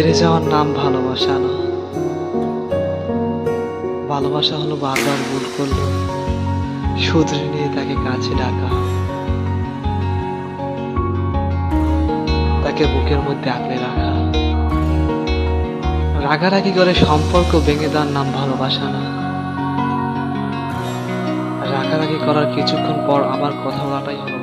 ছেড়ে যাওয়ার নাম ভালোবাসা না। ভালোবাসা হলো বারবার ভুল করলো শুধরে নিয়ে তাকে কাছে ডাকা, তাকে বুকের মধ্যে আঁকড়ে রাখা। রাগারাগি করে সম্পর্ক ভেঙে দেওয়ার নাম ভালোবাসা না। রাগারাগি করার কিছুক্ষণ পর আবার কথা বলাটাই হলো